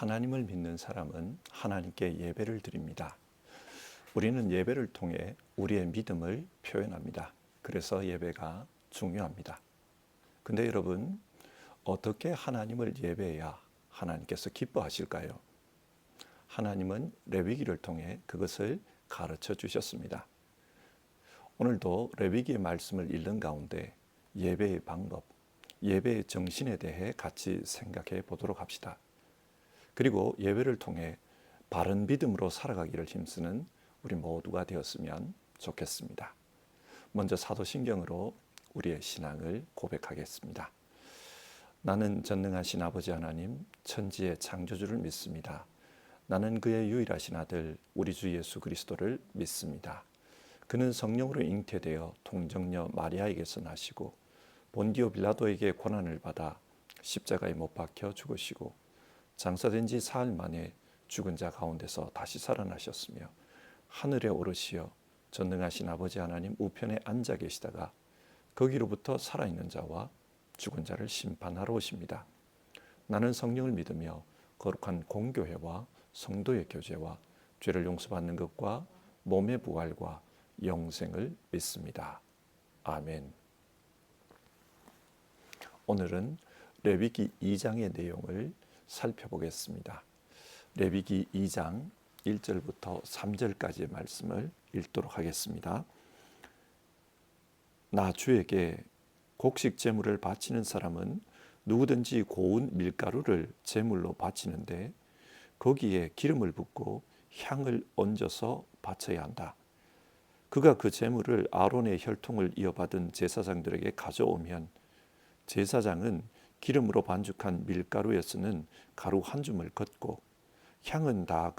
하나님을 믿는 사람은 하나님께 예배를 드립니다. 우리는 예배를 통해 우리의 믿음을 표현합니다. 그래서 예배가 중요합니다. 근데 여러분, 어떻게 하나님을 예배해야 하나님께서 기뻐하실까요? 하나님은 레위기를 통해 그것을 가르쳐 주셨습니다. 오늘도 레위기의 말씀을 읽는 가운데 예배의 방법, 예배의 정신에 대해 같이 생각해 보도록 합시다. 그리고 예배를 통해 바른 믿음으로 살아가기를 힘쓰는 우리 모두가 되었으면 좋겠습니다. 먼저 사도신경으로 우리의 신앙을 고백하겠습니다. 나는 전능하신 아버지 하나님, 천지의 창조주를 믿습니다. 나는 그의 유일하신 아들 우리 주 예수 그리스도를 믿습니다. 그는 성령으로 잉태되어 동정녀 마리아에게서 나시고 본디오 빌라도에게 고난을 받아 십자가에 못 박혀 죽으시고 장사된 지 사흘 만에 죽은 자 가운데서 다시 살아나셨으며 하늘에 오르시어 전능하신 아버지 하나님 우편에 앉아 계시다가 거기로부터 살아있는 자와 죽은 자를 심판하러 오십니다. 나는 성령을 믿으며 거룩한 공교회와 성도의 교제와 죄를 용서받는 것과 몸의 부활과 영생을 믿습니다. 아멘. 오늘은 레위기 2장의 내용을 살펴보겠습니다. 레위기 2장 1절부터 3절까지의 말씀을 읽도록 하겠습니다. 나 주에게 곡식 제물을 바치는 사람은 누구든지 고운 밀가루를 제물로 바치는데 거기에 기름을 붓고 향을 얹어서 바쳐야 한다. 그가 그 제물을 아론의 혈통을 이어받은 제사장들에게 가져오면 제사장은 기름으로 반죽한 밀가루에 쓰는 가루 한 줌을 걷고 향은 다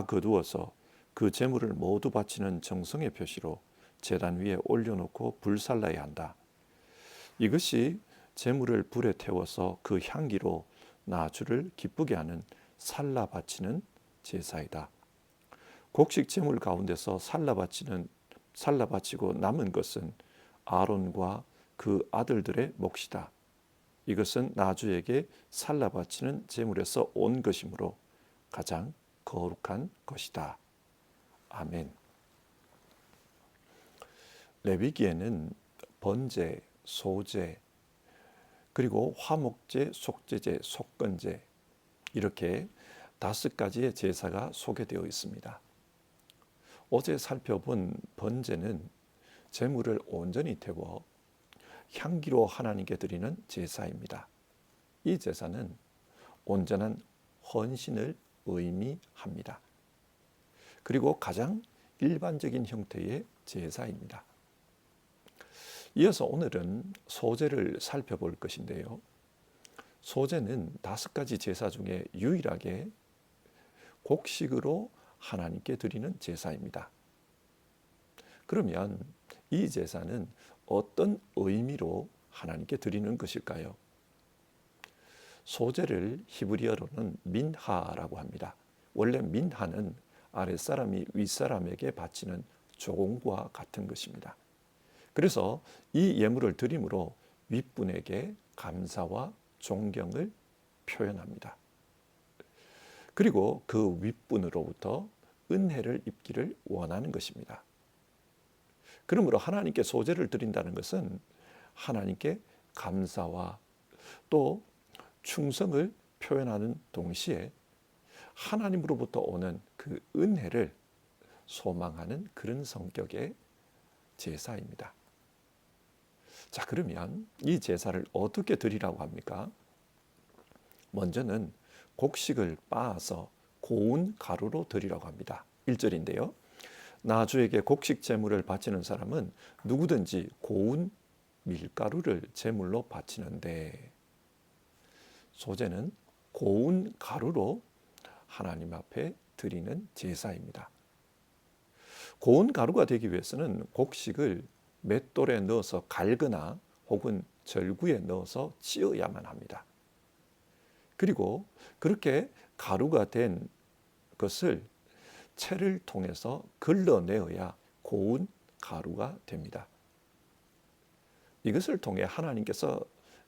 거두어서 그 제물을 모두 바치는 정성의 표시로 제단 위에 올려놓고 불살라야 한다. 이것이 제물을 불에 태워서 그 향기로 나 주를 기쁘게 하는 살라 바치는 제사이다. 곡식 제물 가운데서 살라 바치고 남은 것은 아론과 그 아들들의 몫이다. 이것은 나주에게 살라 바치는 제물에서 온 것이므로 가장 거룩한 것이다. 아멘. 레위기에는 번제, 소제, 그리고 화목제, 속제제, 속건제 이렇게 5가지의 제사가 소개되어 있습니다. 어제 살펴본 번제는 제물을 온전히 태워 향기로 하나님께 드리는 제사입니다. 이 제사는 온전한 헌신을 의미합니다. 그리고 가장 일반적인 형태의 제사입니다. 이어서 오늘은 소제를 살펴볼 것인데요. 소제는 5가지 제사 중에 유일하게 곡식으로 하나님께 드리는 제사입니다. 그러면 이 제사는 어떤 의미로 하나님께 드리는 것일까요? 소제를 히브리어로는 민하라고 합니다. 원래 민하는 아랫사람이 윗사람에게 바치는 조공과 같은 것입니다. 그래서 이 예물을 드림으로 윗분에게 감사와 존경을 표현합니다. 그리고 그 윗분으로부터 은혜를 입기를 원하는 것입니다. 그러므로 하나님께 소제를 드린다는 것은 하나님께 감사와 또 충성을 표현하는 동시에 하나님으로부터 오는 그 은혜를 소망하는 그런 성격의 제사입니다. 자, 그러면 이 제사를 어떻게 드리라고 합니까? 먼저는 곡식을 빻아서 고운 가루로 드리라고 합니다. 1절인데요. 나 주에게 곡식 제물을 바치는 사람은 누구든지 고운 밀가루를 제물로 바치는데, 소제는 고운 가루로 하나님 앞에 드리는 제사입니다. 고운 가루가 되기 위해서는 곡식을 맷돌에 넣어서 갈거나 혹은 절구에 넣어서 찧어야만 합니다. 그리고 그렇게 가루가 된 것을 채를 통해서 걸러내어야 고운 가루가 됩니다. 이것을 통해 하나님께서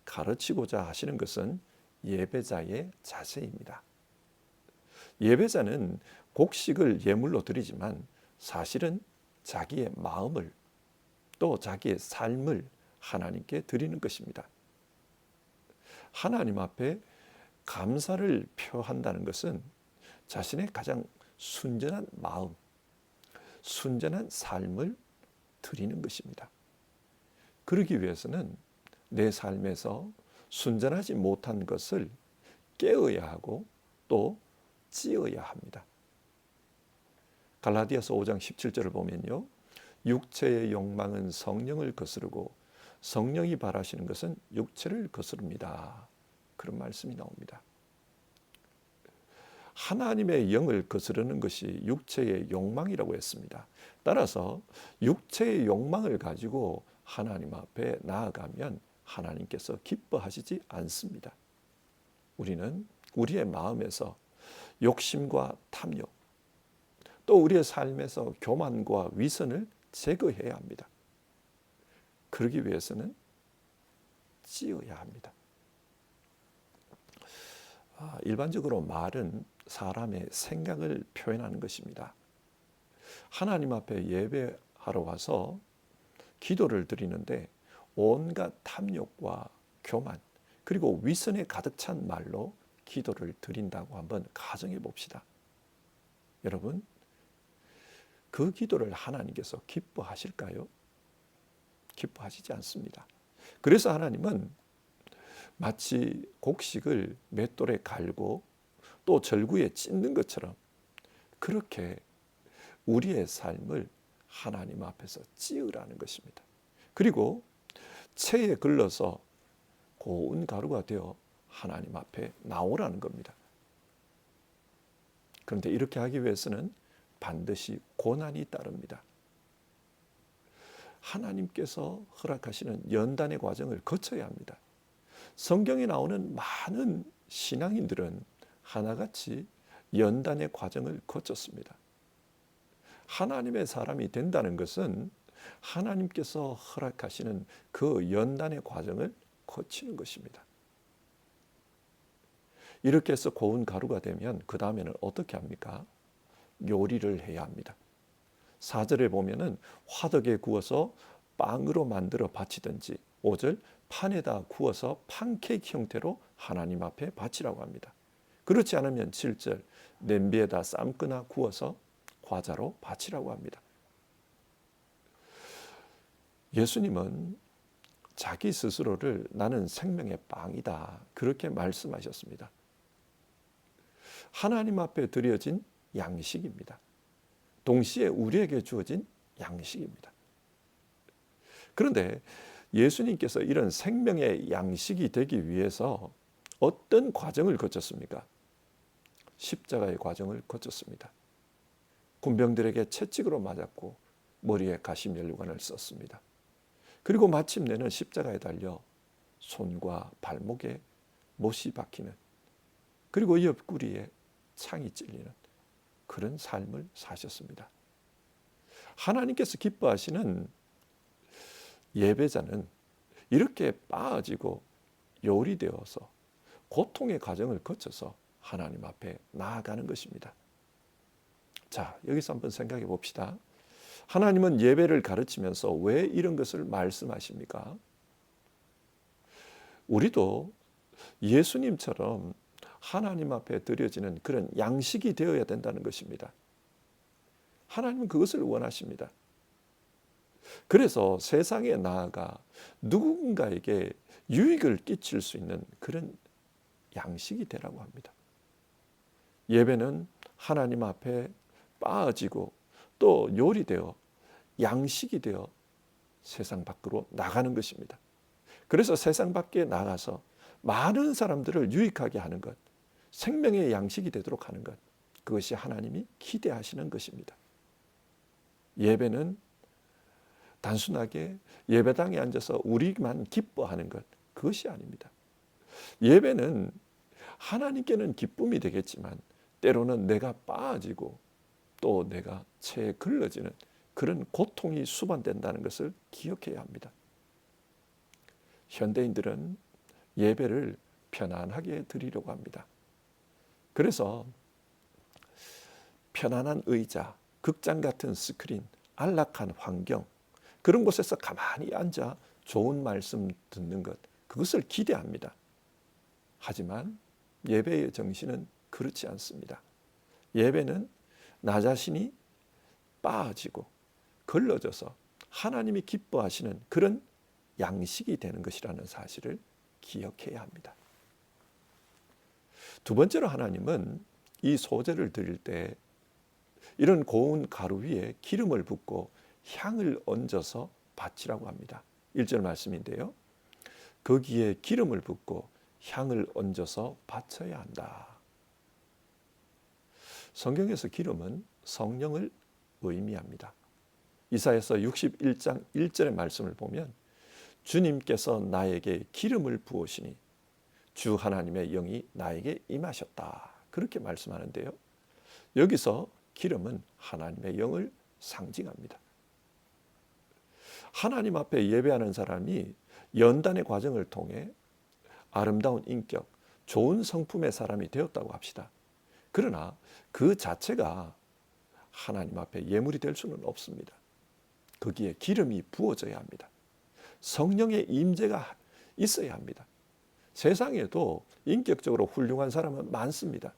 가르치고자 하시는 것은 예배자의 자세입니다. 예배자는 곡식을 예물로 드리지만 사실은 자기의 마음을 또 자기의 삶을 하나님께 드리는 것입니다. 하나님 앞에 감사를 표한다는 것은 자신의 가장 순전한 마음, 순전한 삶을 드리는 것입니다. 그러기 위해서는 내 삶에서 순전하지 못한 것을 깨어야 하고 또 찌어야 합니다. 갈라디아서 5장 17절을 보면요, 육체의 욕망은 성령을 거스르고 성령이 바라시는 것은 육체를 거스릅니다. 그런 말씀이 나옵니다. 하나님의 영을 거스르는 것이 육체의 욕망이라고 했습니다. 따라서 육체의 욕망을 가지고 하나님 앞에 나아가면 하나님께서 기뻐하시지 않습니다. 우리는 우리의 마음에서 욕심과 탐욕, 또 우리의 삶에서 교만과 위선을 제거해야 합니다. 그러기 위해서는 찌어야 합니다. 일반적으로 말은 사람의 생각을 표현하는 것입니다. 하나님 앞에 예배하러 와서 기도를 드리는데 온갖 탐욕과 교만 그리고 위선에 가득 찬 말로 기도를 드린다고 한번 가정해 봅시다. 여러분, 그 기도를 하나님께서 기뻐하실까요? 기뻐하시지 않습니다. 그래서 하나님은 마치 곡식을 맷돌에 갈고 또 절구에 찢는 것처럼 그렇게 우리의 삶을 하나님 앞에서 찌으라는 것입니다. 그리고 체에 걸러서 고운 가루가 되어 하나님 앞에 나오라는 겁니다. 그런데 이렇게 하기 위해서는 반드시 고난이 따릅니다. 하나님께서 허락하시는 연단의 과정을 거쳐야 합니다. 성경에 나오는 많은 신앙인들은 하나같이 연단의 과정을 거쳤습니다. 하나님의 사람이 된다는 것은 하나님께서 허락하시는 그 연단의 과정을 거치는 것입니다. 이렇게 해서 고운 가루가 되면 그 다음에는 어떻게 합니까? 요리를 해야 합니다. 4절에 보면은 화덕에 구워서 빵으로 만들어 바치든지 5절 판에다 구워서 팬케이크 형태로 하나님 앞에 바치라고 합니다. 그렇지 않으면 7절 냄비에다 삶거나 구워서 과자로 바치라고 합니다. 예수님은 자기 스스로를 나는 생명의 빵이다 그렇게 말씀하셨습니다. 하나님 앞에 드려진 양식입니다. 동시에 우리에게 주어진 양식입니다. 그런데 예수님께서 이런 생명의 양식이 되기 위해서 어떤 과정을 거쳤습니까? 십자가의 과정을 거쳤습니다. 군병들에게 채찍으로 맞았고 머리에 가시면류관을 썼습니다. 그리고 마침내는 십자가에 달려 손과 발목에 못이 박히는 그리고 옆구리에 창이 찔리는 그런 삶을 사셨습니다. 하나님께서 기뻐하시는 예배자는 이렇게 빠지고 요리되어서 고통의 과정을 거쳐서 하나님 앞에 나아가는 것입니다. 자, 여기서 한번 생각해 봅시다. 하나님은 예배를 가르치면서 왜 이런 것을 말씀하십니까? 우리도 예수님처럼 하나님 앞에 드려지는 그런 양식이 되어야 된다는 것입니다. 하나님은 그것을 원하십니다. 그래서 세상에 나아가 누군가에게 유익을 끼칠 수 있는 그런 양식이 되라고 합니다. 예배는 하나님 앞에 빠지고 또 요리되어 양식이 되어 세상 밖으로 나가는 것입니다. 그래서 세상 밖에 나가서 많은 사람들을 유익하게 하는 것, 생명의 양식이 되도록 하는 것, 그것이 하나님이 기대하시는 것입니다. 예배는 단순하게 예배당에 앉아서 우리만 기뻐하는 것, 그것이 아닙니다. 예배는 하나님께는 기쁨이 되겠지만 때로는 내가 빠지고 또 내가 체에 걸러지는 그런 고통이 수반된다는 것을 기억해야 합니다. 현대인들은 예배를 편안하게 드리려고 합니다. 그래서 편안한 의자, 극장 같은 스크린, 안락한 환경, 그런 곳에서 가만히 앉아 좋은 말씀 듣는 것, 그것을 기대합니다. 하지만 예배의 정신은 그렇지 않습니다. 예배는 나 자신이 빠지고 걸러져서 하나님이 기뻐하시는 그런 양식이 되는 것이라는 사실을 기억해야 합니다. 두 번째로 하나님은 이 소제를 드릴 때 이런 고운 가루 위에 기름을 붓고 향을 얹어서 바치라고 합니다. 1절 말씀인데요. 거기에 기름을 붓고 향을 얹어서 바쳐야 한다. 성경에서 기름은 성령을 의미합니다. 이사야서 61장 1절의 말씀을 보면 주님께서 나에게 기름을 부으시니 주 하나님의 영이 나에게 임하셨다. 그렇게 말씀하는데요. 여기서 기름은 하나님의 영을 상징합니다. 하나님 앞에 예배하는 사람이 연단의 과정을 통해 아름다운 인격, 좋은 성품의 사람이 되었다고 합시다. 그러나 그 자체가 하나님 앞에 예물이 될 수는 없습니다. 거기에 기름이 부어져야 합니다. 성령의 임재가 있어야 합니다. 세상에도 인격적으로 훌륭한 사람은 많습니다.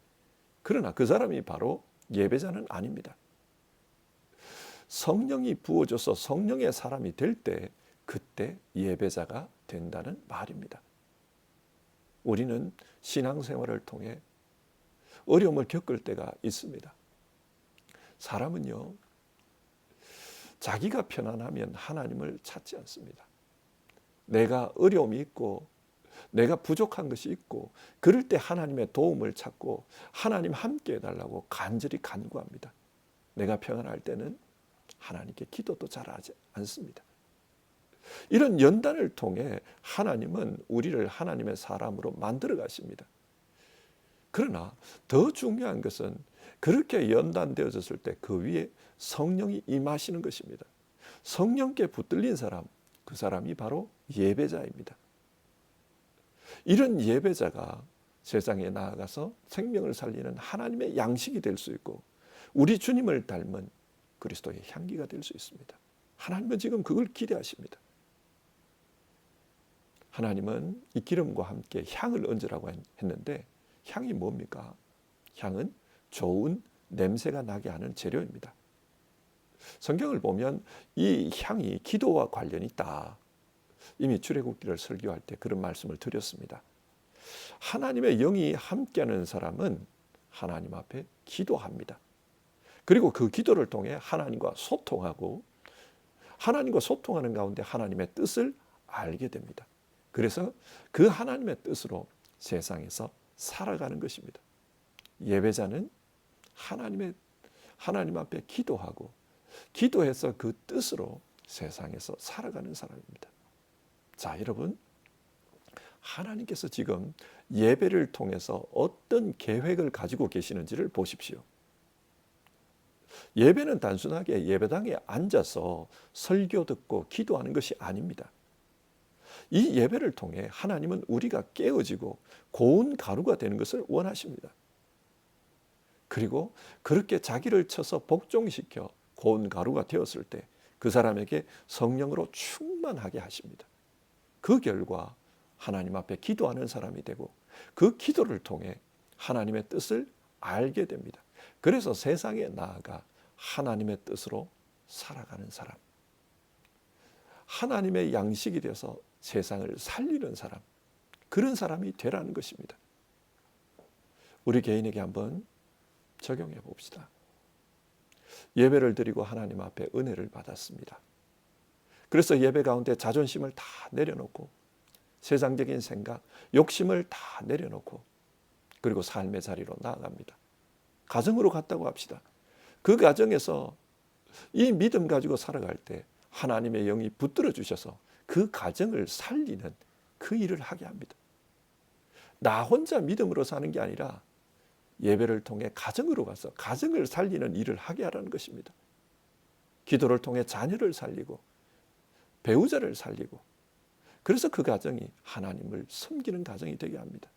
그러나 그 사람이 바로 예배자는 아닙니다. 성령이 부어져서 성령의 사람이 될 때 그때 예배자가 된다는 말입니다. 우리는 신앙생활을 통해 어려움을 겪을 때가 있습니다. 사람은요, 자기가 편안하면 하나님을 찾지 않습니다. 내가 어려움이 있고 내가 부족한 것이 있고 그럴 때 하나님의 도움을 찾고 하나님 함께 해달라고 간절히 간구합니다. 내가 평안할 때는 하나님께 기도도 잘하지 않습니다. 이런 연단을 통해 하나님은 우리를 하나님의 사람으로 만들어 가십니다. 그러나 더 중요한 것은 그렇게 연단되어졌을 때 그 위에 성령이 임하시는 것입니다. 성령께 붙들린 사람, 그 사람이 바로 예배자입니다. 이런 예배자가 세상에 나아가서 생명을 살리는 하나님의 양식이 될 수 있고 우리 주님을 닮은 그리스도의 향기가 될 수 있습니다. 하나님은 지금 그걸 기대하십니다. 하나님은 이 기름과 함께 향을 얹으라고 했는데 향이 뭡니까? 향은 좋은 냄새가 나게 하는 재료입니다. 성경을 보면 이 향이 기도와 관련이 있다. 이미 출애굽기를 설교할 때 그런 말씀을 드렸습니다. 하나님의 영이 함께하는 사람은 하나님 앞에 기도합니다. 그리고 그 기도를 통해 하나님과 소통하고 하나님과 소통하는 가운데 하나님의 뜻을 알게 됩니다. 그래서 그 하나님의 뜻으로 세상에서 살아가는 것입니다. 예배자는 하나님 앞에 기도하고 기도해서 그 뜻으로 세상에서 살아가는 사람입니다. 자, 여러분, 하나님께서 지금 예배를 통해서 어떤 계획을 가지고 계시는지를 보십시오. 예배는 단순하게 예배당에 앉아서 설교 듣고 기도하는 것이 아닙니다. 이 예배를 통해 하나님은 우리가 깨어지고 고운 가루가 되는 것을 원하십니다. 그리고 그렇게 자기를 쳐서 복종시켜 고운 가루가 되었을 때 그 사람에게 성령으로 충만하게 하십니다. 그 결과 하나님 앞에 기도하는 사람이 되고 그 기도를 통해 하나님의 뜻을 알게 됩니다. 그래서 세상에 나아가 하나님의 뜻으로 살아가는 사람, 하나님의 양식이 되어서 세상을 살리는 사람, 그런 사람이 되라는 것입니다. 우리 개인에게 한번 적용해 봅시다. 예배를 드리고 하나님 앞에 은혜를 받았습니다. 그래서 예배 가운데 자존심을 다 내려놓고 세상적인 생각, 욕심을 다 내려놓고 그리고 삶의 자리로 나아갑니다. 가정으로 갔다고 합시다. 그 가정에서 이 믿음 가지고 살아갈 때 하나님의 영이 붙들어 주셔서 그 가정을 살리는 그 일을 하게 합니다. 나 혼자 믿음으로 사는 게 아니라 예배를 통해 가정으로 가서 가정을 살리는 일을 하게 하라는 것입니다. 기도를 통해 자녀를 살리고 배우자를 살리고 그래서 그 가정이 하나님을 섬기는 가정이 되게 합니다.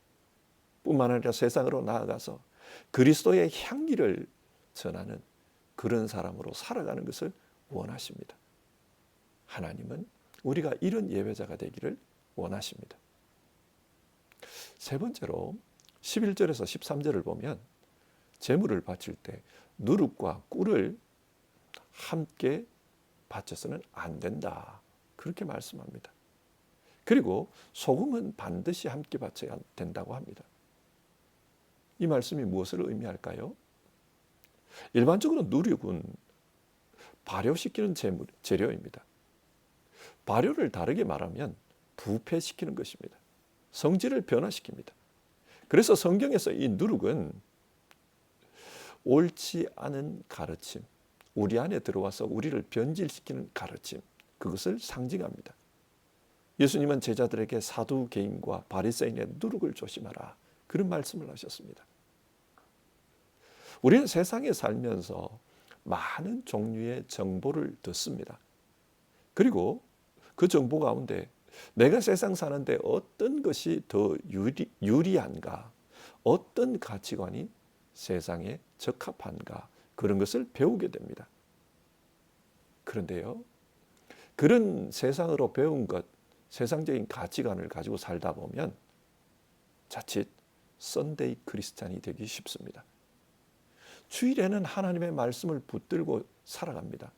뿐만 아니라 세상으로 나아가서 그리스도의 향기를 전하는 그런 사람으로 살아가는 것을 원하십니다. 하나님은 우리가 이런 예배자가 되기를 원하십니다. 세 번째로 11절에서 13절을 보면 제물을 바칠 때 누룩과 꿀을 함께 바쳐서는 안 된다. 그렇게 말씀합니다. 그리고 소금은 반드시 함께 바쳐야 된다고 합니다. 이 말씀이 무엇을 의미할까요? 일반적으로 누룩은 발효시키는 재료입니다. 발효를 다르게 말하면 부패시키는 것입니다. 성질을 변화시킵니다. 그래서 성경에서 이 누룩은 옳지 않은 가르침, 우리 안에 들어와서 우리를 변질시키는 가르침, 그것을 상징합니다. 예수님은 제자들에게 사두개인과 바리새인의 누룩을 조심하라, 그런 말씀을 하셨습니다. 우리는 세상에 살면서 많은 종류의 정보를 듣습니다. 그리고 그 정보 가운데 내가 세상 사는데 어떤 것이 더 유리한가, 어떤 가치관이 세상에 적합한가, 그런 것을 배우게 됩니다. 그런데요, 그런 세상으로 배운 것, 세상적인 가치관을 가지고 살다 보면 자칫 썬데이 크리스찬이 되기 쉽습니다. 주일에는 하나님의 말씀을 붙들고 살아갑니다.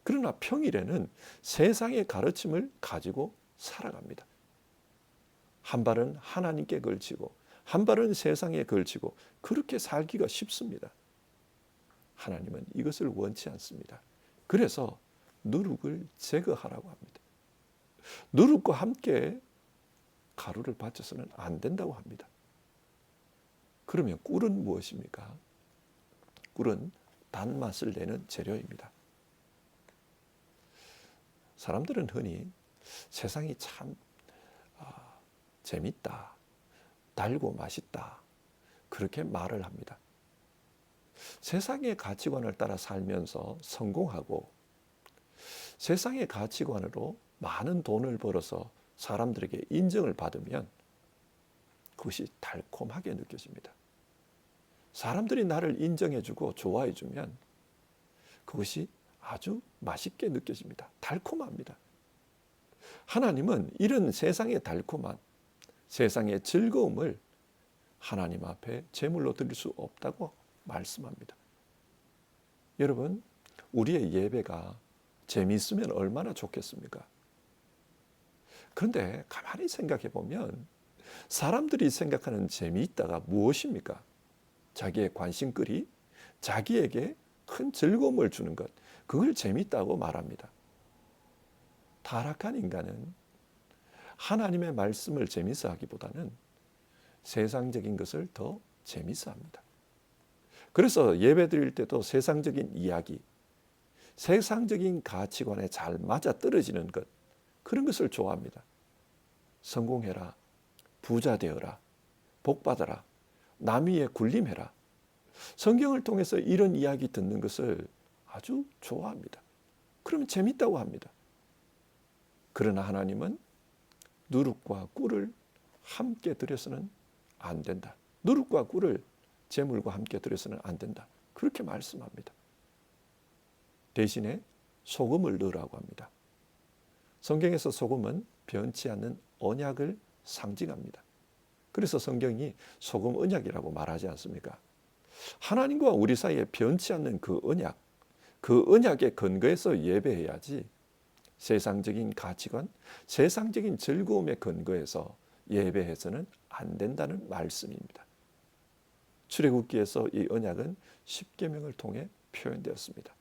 그러나 평일에는 세상의 가르침을 가지고 살아갑니다. 한 발은 하나님께 걸치고 한 발은 세상에 걸치고 그렇게 살기가 쉽습니다. 하나님은 이것을 원치 않습니다. 그래서 누룩을 제거하라고 합니다. 누룩과 함께 가루를 바쳐서는 안 된다고 합니다. 그러면 꿀은 무엇입니까? 꿀은 단맛을 내는 재료입니다. 사람들은 흔히 세상이 참 재밌다, 달고 맛있다, 그렇게 말을 합니다. 세상의 가치관을 따라 살면서 성공하고 세상의 가치관으로 많은 돈을 벌어서 사람들에게 인정을 받으면 그것이 달콤하게 느껴집니다. 사람들이 나를 인정해주고 좋아해주면 그것이 아주 맛있게 느껴집니다. 달콤합니다. 하나님은 이런 세상의 달콤한, 세상의 즐거움을 하나님 앞에 제물로 드릴 수 없다고 말씀합니다. 여러분, 우리의 예배가 재미있으면 얼마나 좋겠습니까? 그런데 가만히 생각해 보면 사람들이 생각하는 재미있다가 무엇입니까? 자기의 관심거리, 자기에게 큰 즐거움을 주는 것, 그걸 재미있다고 말합니다. 타락한 인간은 하나님의 말씀을 재미있어 하기보다는 세상적인 것을 더 재미있어 합니다. 그래서 예배 드릴 때도 세상적인 이야기, 세상적인 가치관에 잘 맞아 떨어지는 것, 그런 것을 좋아합니다. 성공해라, 부자 되어라, 복받아라, 남 위에 군림해라. 성경을 통해서 이런 이야기 듣는 것을 아주 좋아합니다. 그러면 재밌다고 합니다. 그러나 하나님은 누룩과 꿀을 함께 드려서는 안 된다. 누룩과 꿀을 제물과 함께 드려서는 안 된다. 그렇게 말씀합니다. 대신에 소금을 넣으라고 합니다. 성경에서 소금은 변치 않는 언약을 상징합니다. 그래서 성경이 소금 언약이라고 말하지 않습니까? 하나님과 우리 사이에 변치 않는 그 언약, 그 언약에 근거해서 예배해야지 세상적인 가치관, 세상적인 즐거움에 근거해서 예배해서는 안 된다는 말씀입니다. 출애굽기에서 이 언약은 십계명을 통해 표현되었습니다.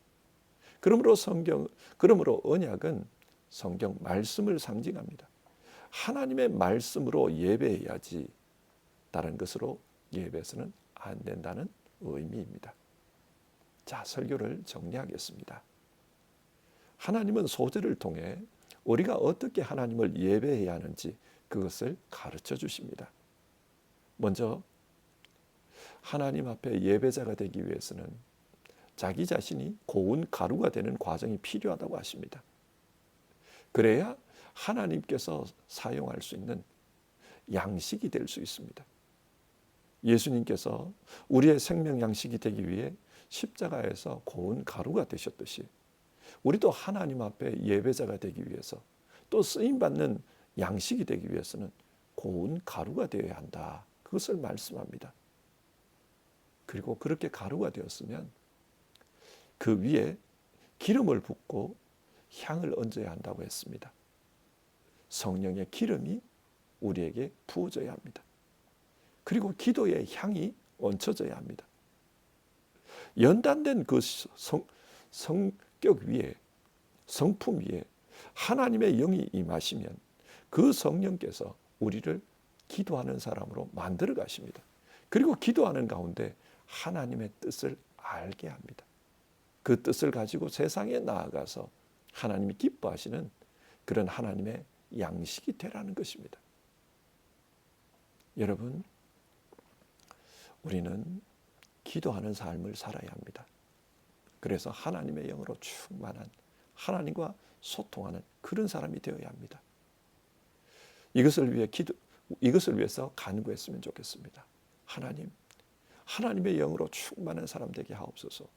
그러므로 언약은 성경 말씀을 상징합니다. 하나님의 말씀으로 예배해야지 다른 것으로 예배해서는 안 된다는 의미입니다. 자, 설교를 정리하겠습니다. 하나님은 소재를 통해 우리가 어떻게 하나님을 예배해야 하는지 그것을 가르쳐 주십니다. 먼저 하나님 앞에 예배자가 되기 위해서는 자기 자신이 고운 가루가 되는 과정이 필요하다고 하십니다. 그래야 하나님께서 사용할 수 있는 양식이 될 수 있습니다. 예수님께서 우리의 생명 양식이 되기 위해 십자가에서 고운 가루가 되셨듯이 우리도 하나님 앞에 예배자가 되기 위해서 또 쓰임받는 양식이 되기 위해서는 고운 가루가 되어야 한다. 그것을 말씀합니다. 그리고 그렇게 가루가 되었으면 그 위에 기름을 붓고 향을 얹어야 한다고 했습니다. 성령의 기름이 우리에게 부어져야 합니다. 그리고 기도의 향이 얹혀져야 합니다. 연단된 그 성격 위에, 성품 위에 하나님의 영이 임하시면 그 성령께서 우리를 기도하는 사람으로 만들어 가십니다. 그리고 기도하는 가운데 하나님의 뜻을 알게 합니다. 그 뜻을 가지고 세상에 나아가서 하나님이 기뻐하시는 그런 하나님의 양식이 되라는 것입니다. 여러분, 우리는 기도하는 삶을 살아야 합니다. 그래서 하나님의 영으로 충만한 하나님과 소통하는 그런 사람이 되어야 합니다. 이것을 위해서 간구했으면 좋겠습니다. 하나님, 하나님의 영으로 충만한 사람 되게 하옵소서.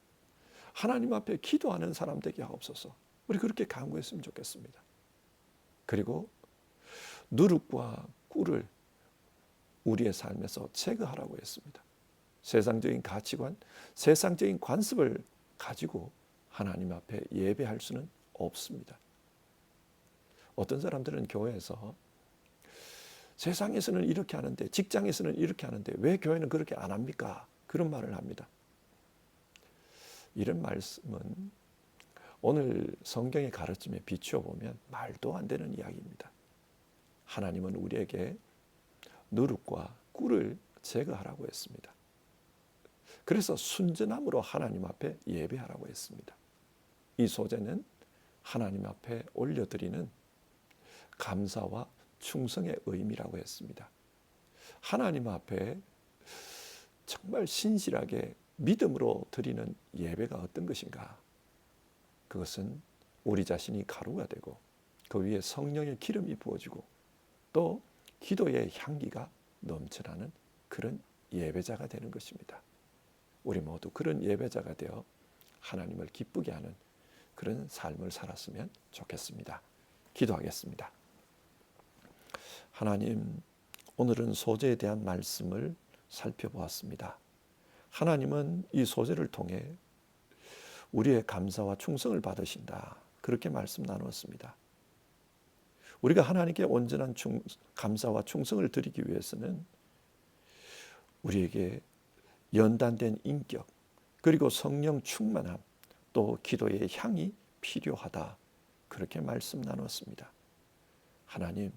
하나님 앞에 기도하는 사람 되게 하옵소서. 우리 그렇게 간구했으면 좋겠습니다. 그리고 누룩과 꿀을 우리의 삶에서 제거하라고 했습니다. 세상적인 가치관, 세상적인 관습을 가지고 하나님 앞에 예배할 수는 없습니다. 어떤 사람들은 교회에서 세상에서는 이렇게 하는데, 직장에서는 이렇게 하는데 왜 교회는 그렇게 안 합니까? 그런 말을 합니다. 이런 말씀은 오늘 성경의 가르침에 비추어 보면 말도 안 되는 이야기입니다. 하나님은 우리에게 누룩과 꿀을 제거하라고 했습니다. 그래서 순전함으로 하나님 앞에 예배하라고 했습니다. 이 소재는 하나님 앞에 올려드리는 감사와 충성의 의미라고 했습니다. 하나님 앞에 정말 신실하게 믿음으로 드리는 예배가 어떤 것인가? 그것은 우리 자신이 가루가 되고 그 위에 성령의 기름이 부어지고 또 기도의 향기가 넘쳐나는 그런 예배자가 되는 것입니다. 우리 모두 그런 예배자가 되어 하나님을 기쁘게 하는 그런 삶을 살았으면 좋겠습니다. 기도하겠습니다. 하나님, 오늘은 소재에 대한 말씀을 살펴보았습니다. 하나님은 이 소재를 통해 우리의 감사와 충성을 받으신다. 그렇게 말씀 나누었습니다. 우리가 하나님께 온전한 감사와 충성을 드리기 위해서는 우리에게 연단된 인격, 그리고 성령 충만함, 또 기도의 향이 필요하다. 그렇게 말씀 나눴습니다. 하나님,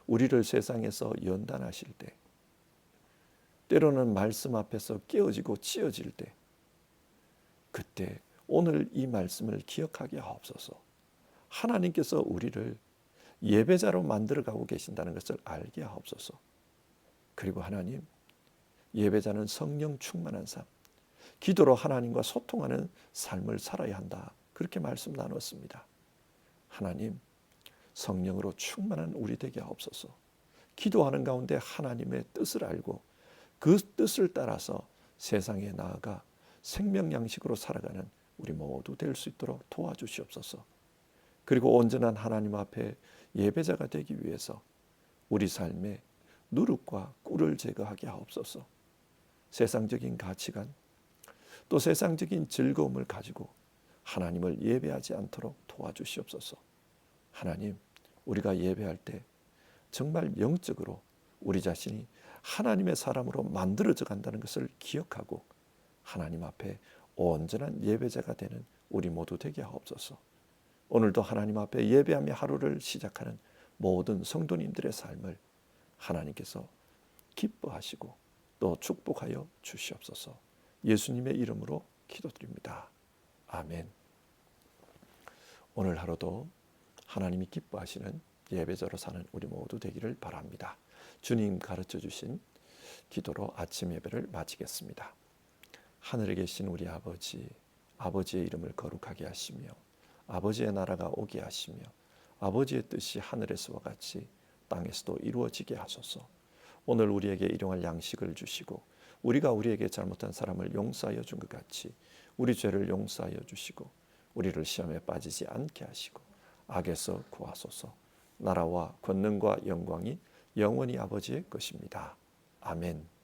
우리를 세상에서 연단하실 때, 때로는 말씀 앞에서 깨어지고 찌어질 때, 그때 오늘 이 말씀을 기억하게 하옵소서. 하나님께서 우리를 예배자로 만들어가고 계신다는 것을 알게 하옵소서. 그리고 하나님, 예배자는 성령 충만한 삶, 기도로 하나님과 소통하는 삶을 살아야 한다. 그렇게 말씀 나눴습니다. 하나님, 성령으로 충만한 우리 되게 하옵소서. 기도하는 가운데 하나님의 뜻을 알고 그 뜻을 따라서 세상에 나아가 생명 양식으로 살아가는 우리 모두 될 수 있도록 도와주시옵소서. 그리고 온전한 하나님 앞에 예배자가 되기 위해서 우리 삶에 누룩과 꿀을 제거하게 하옵소서. 세상적인 가치관, 또 세상적인 즐거움을 가지고 하나님을 예배하지 않도록 도와주시옵소서. 하나님, 우리가 예배할 때 정말 영적으로 우리 자신이 하나님의 사람으로 만들어져 간다는 것을 기억하고 하나님 앞에 온전한 예배자가 되는 우리 모두 되게 하옵소서. 오늘도 하나님 앞에 예배하며 하루를 시작하는 모든 성도님들의 삶을 하나님께서 기뻐하시고 또 축복하여 주시옵소서. 예수님의 이름으로 기도드립니다. 아멘. 오늘 하루도 하나님이 기뻐하시는 예배자로 사는 우리 모두 되기를 바랍니다. 주님 가르쳐 주신 기도로 아침 예배를 마치겠습니다. 하늘에 계신 우리 아버지, 아버지의 이름을 거룩하게 하시며 아버지의 나라가 오게 하시며 아버지의 뜻이 하늘에서와 같이 땅에서도 이루어지게 하소서. 오늘 우리에게 일용할 양식을 주시고 우리가 우리에게 잘못한 사람을 용서하여 준 것 같이 우리 죄를 용서하여 주시고 우리를 시험에 빠지지 않게 하시고 악에서 구하소서. 나라와 권능과 영광이 영원히 아버지의 것입니다. 아멘.